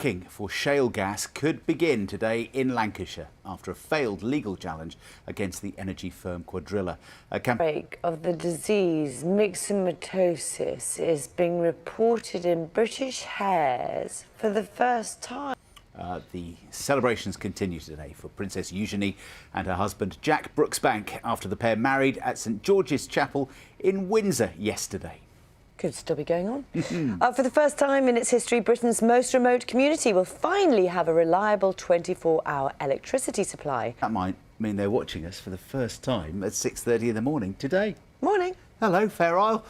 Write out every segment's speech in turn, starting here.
fracking for shale gas could begin today in Lancashire after a failed legal challenge against the energy firm Quadrilla. Outbreak of the disease myxomatosis is being reported in British hares for the first time. The celebrations continue today for Princess Eugenie and her husband Jack Brooksbank after the pair married at St George's Chapel in Windsor yesterday. Could still be going on. For the first time in its history, Britain's most remote community will finally have a reliable 24-hour electricity supply. That might mean they're watching us for the first time at 6:30 in the morning today. Morning. Hello, Fair Isle.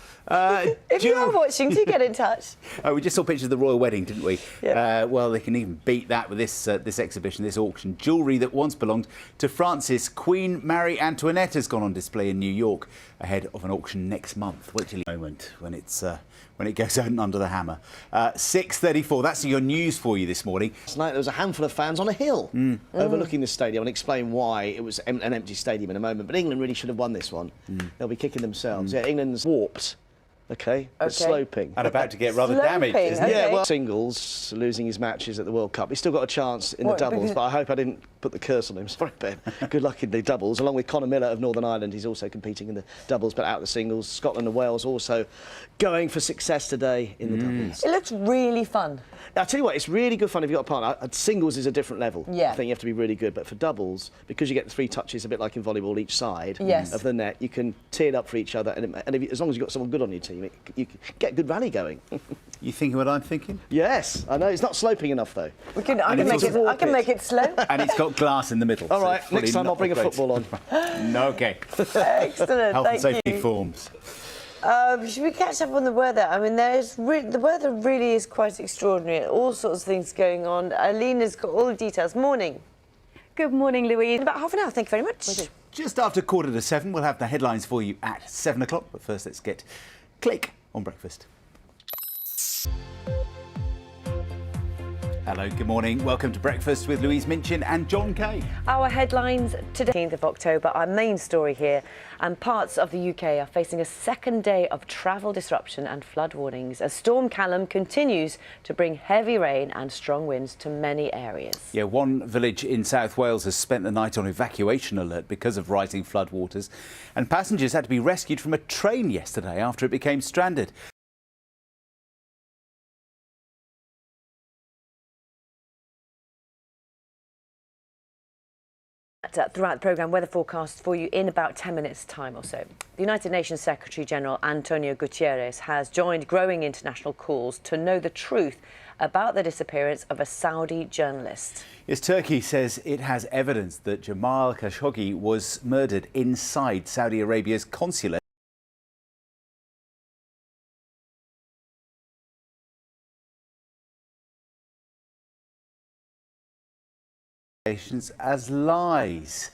If you are watching, do get in touch. We just saw pictures of the royal wedding, didn't we? Yeah. Well, they can even beat that with this exhibition, this auction. Jewellery that once belonged to Francis, Queen Marie Antoinette has gone on display in New York ahead of an auction next month. Wait till you moment when it goes out under the hammer. 6:34. That's your news for you this morning. Last night there was a handful of fans on a hill overlooking the stadium. I'll explain why it was an empty stadium in a moment. But England really should have won this one. They'll be kicking themselves. Yeah, England's warped. Okay, but sloping. And about to get rather damaged, isn't it? Okay. Yeah, well, singles, losing his matches at the World Cup. He's still got a chance in the doubles, but I hope I didn't put the curse on him. Sorry, Ben. Good luck in the doubles. Along with Conor Miller of Northern Ireland, he's also competing in the doubles, but out the singles. Scotland and Wales also going for success today in the doubles. It looks really fun. I'll tell you what, it's really good fun if you've got a partner. Singles is a different level. Yeah. I think you have to be really good. But for doubles, because you get the 3 touches, a bit like in volleyball, each side of the net, you can tee it up for each other. And as long as you've got someone good on your team, you can get a good rally going. You thinking what I'm thinking? Yes, I know. It's not sloping enough, though. I can make it slow. And it's got glass in the middle. All right, next time I'll bring a football on. No, OK. Excellent, Health and thank safety you. forms. Should we catch up on the weather? I mean, the weather really is quite extraordinary. All sorts of things going on. Alina's got all the details. Morning. Good morning, Louise. In about half an hour, thank you very much. Just after 7:15, we'll have the headlines for you at 7 o'clock. But first, let's get Click on breakfast. Hello, good morning. Welcome to Breakfast with Louise Minchin and John Kay. Our headlines today, 18th of October, our main story here, and parts of the UK are facing a second day of travel disruption and flood warnings as Storm Callum continues to bring heavy rain and strong winds to many areas. Yeah, one village in South Wales has spent the night on evacuation alert because of rising floodwaters, and passengers had to be rescued from a train yesterday after it became stranded. Throughout the programme, weather forecasts for you in about 10 minutes' time or so. The United Nations Secretary-General Antonio Guterres has joined growing international calls to know the truth about the disappearance of a Saudi journalist. Yes, Turkey says it has evidence that Jamal Khashoggi was murdered inside Saudi Arabia's consulate. As lies.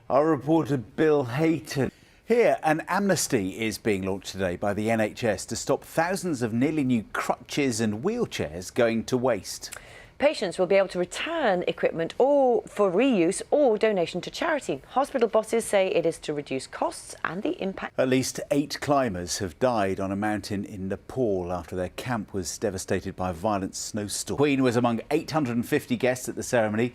Our reporter Bill Hayton. Here, an amnesty is being launched today by the NHS to stop thousands of nearly new crutches and wheelchairs going to waste. Patients will be able to return equipment or for reuse or donation to charity. Hospital bosses say it is to reduce costs and the impact. At least 8 climbers have died on a mountain in Nepal after their camp was devastated by a violent snowstorm. Queen was among 850 guests at the ceremony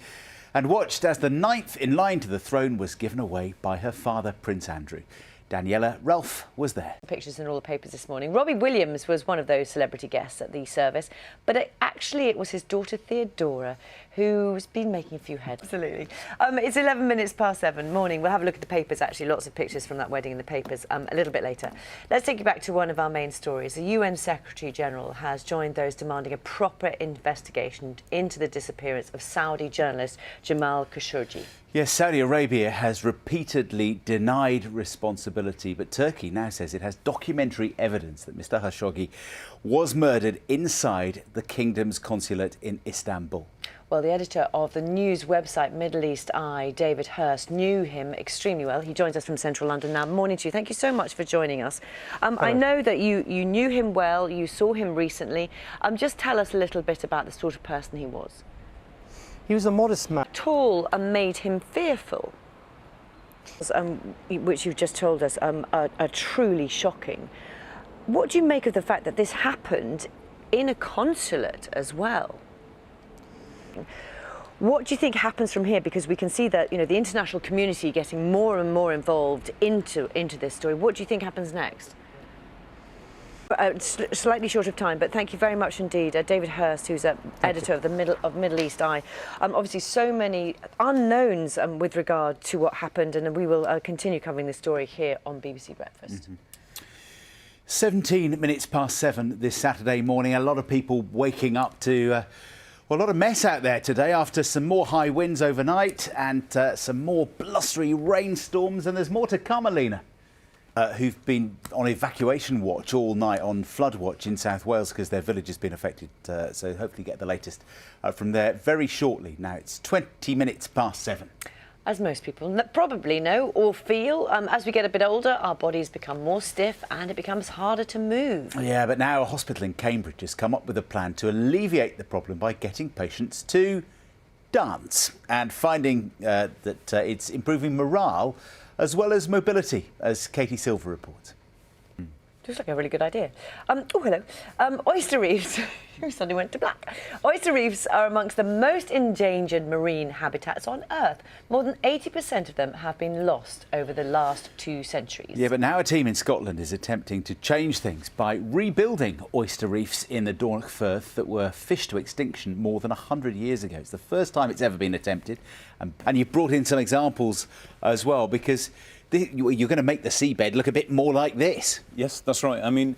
and watched as the 9th in line to the throne was given away by her father, Prince Andrew. Daniela Ralph was there. Pictures in all the papers this morning. Robbie Williams was one of those celebrity guests at the service, but it was his daughter Theodora who's been making a few heads. Absolutely. It's 11 minutes past 7. Morning. We'll have a look at the papers, actually. Lots of pictures from that wedding in the papers a little bit later. Let's take you back to one of our main stories. The UN Secretary-General has joined those demanding a proper investigation into the disappearance of Saudi journalist Jamal Khashoggi. Yes, Saudi Arabia has repeatedly denied responsibility, but Turkey now says it has documentary evidence that Mr Khashoggi was murdered inside the kingdom's consulate in Istanbul. Well, the editor of the news website Middle East Eye, David Hurst, knew him extremely well. He joins us from central London now. Morning to you. Thank you so much for joining us. I know that you knew him well. You saw him recently. Just tell us a little bit about the sort of person he was. He was a modest man. Tall and made him fearful, which you've just told us are truly shocking. What do you make of the fact that this happened in a consulate as well? What do you think happens from here? Because we can see that, the international community getting more and more involved into this story. What do you think happens next? Slightly short of time, but thank you very much indeed. David Hurst, who's editor of the Middle East Eye. Obviously, so many unknowns with regard to what happened, and we will continue covering this story here on BBC Breakfast. 17 minutes past 7 this Saturday morning. A lot of people waking up to a lot of mess out there today after some more high winds overnight and some more blustery rainstorms, and there's more to come, Alina. Who've been on evacuation watch all night, on flood watch in South Wales because their village has been affected. So hopefully get the latest from there very shortly. Now it's 20 minutes past 7. As most people probably know or feel, as we get a bit older, our bodies become more stiff and it becomes harder to move. Yeah, but now a hospital in Cambridge has come up with a plan to alleviate the problem by getting patients to dance and finding that it's improving morale as well as mobility, as Katie Silver reports. Looks like a really good idea. Oh, hello. Oyster reefs. You suddenly went to black. Oyster reefs are amongst the most endangered marine habitats on Earth. More than 80% of them have been lost over the last 2 centuries. Yeah, but now a team in Scotland is attempting to change things by rebuilding oyster reefs in the Dornoch Firth that were fished to extinction more than 100 years ago. It's the first time it's ever been attempted. And you've brought in some examples as well, because you're going to make the seabed look a bit more like this. Yes, that's right. I mean,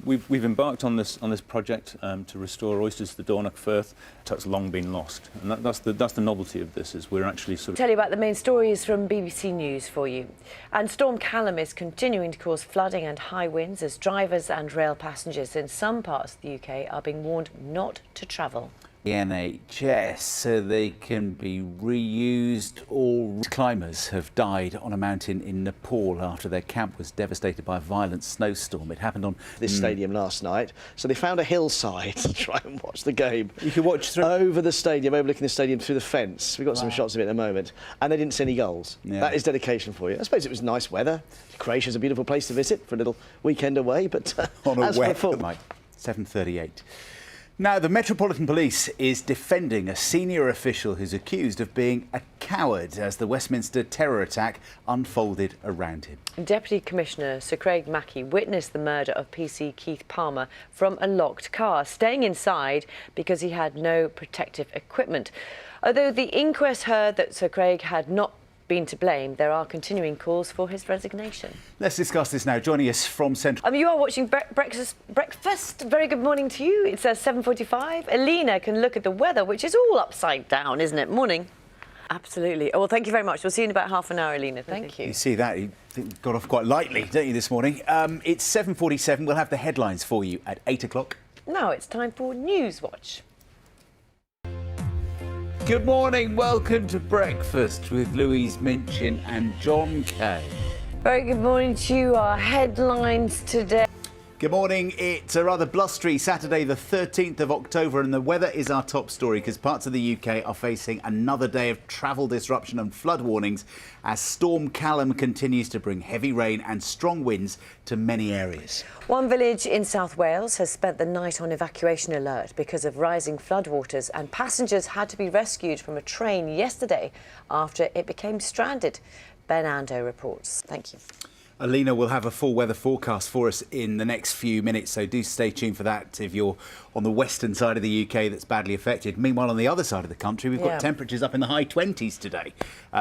we've embarked on this project to restore oysters to the Dornoch Firth. That's long been lost, and that's the novelty of this, is we're actually sort of... Tell you about the main stories from BBC News for you. And Storm Callum is continuing to cause flooding and high winds as drivers and rail passengers in some parts of the UK are being warned not to travel. The NHS so they can be reused. All climbers have died on a mountain in Nepal after their camp was devastated by a violent snowstorm. It happened on this stadium last night, so they found a hillside to try and watch the game. You can watch through over the stadium, overlooking the stadium through the fence. We've got some shots of it in a moment, and they didn't see any goals. Yeah. That is dedication for you. I suppose it was nice weather. Croatia's a beautiful place to visit for a little weekend away, but on a as wet for night. 7:38. Now, the Metropolitan Police is defending a senior official who's accused of being a coward as the Westminster terror attack unfolded around him. Deputy Commissioner Sir Craig Mackey witnessed the murder of PC Keith Palmer from a locked car, staying inside because he had no protective equipment. Although the inquest heard that Sir Craig had not been to blame, there are continuing calls for his resignation. Let's discuss this now. Joining us from Central... You are watching Breakfast. Very good morning to you. It's 7:45. Alina can look at the weather, which is all upside down, isn't it? Morning. Absolutely. Oh, well, thank you very much. We'll see you in about half an hour, Alina. Thank you. You see that? You got off quite lightly, don't you, this morning? It's 7:47. We'll have the headlines for you at 8 o'clock. Now it's time for News Watch. Good morning, welcome to Breakfast with Louise Minchin and John Kay. Very good morning to you. Our headlines today. Good morning. It's a rather blustery Saturday, the 13th of October, and the weather is our top story because parts of the UK are facing another day of travel disruption and flood warnings as Storm Callum continues to bring heavy rain and strong winds to many areas. One village in South Wales has spent the night on evacuation alert because of rising floodwaters, and passengers had to be rescued from a train yesterday after it became stranded. Ben Ando reports. Thank you. Alina will have a full weather forecast for us in the next few minutes, so do stay tuned for that if you're on the western side of the UK that's badly affected. Meanwhile, on the other side of the country, we've got temperatures up in the high 20s today.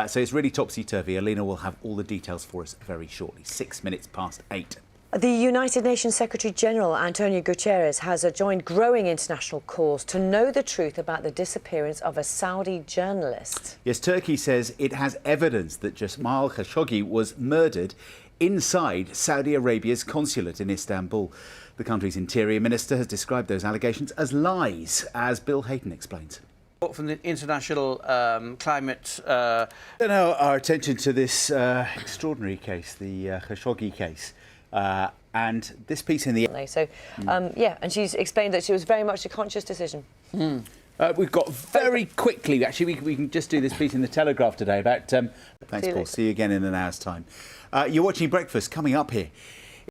So it's really topsy-turvy. Alina will have all the details for us very shortly. 6 minutes past 8. The United Nations Secretary-General Antonio Guterres has joined growing international calls to know the truth about the disappearance of a Saudi journalist. Yes, Turkey says it has evidence that Jamal Khashoggi was murdered inside Saudi Arabia's consulate in Istanbul. The country's interior minister has described those allegations as lies, as Bill Hayden explains. From the international climate... Turn our attention to this extraordinary case, the Khashoggi case. And this piece in the... So, yeah, and she's explained that she was very much a conscious decision. We've got very quickly, actually, we can just do this piece in the Telegraph today about... Thanks, Paul. See you again in an hour's time. You're watching Breakfast. Coming up here,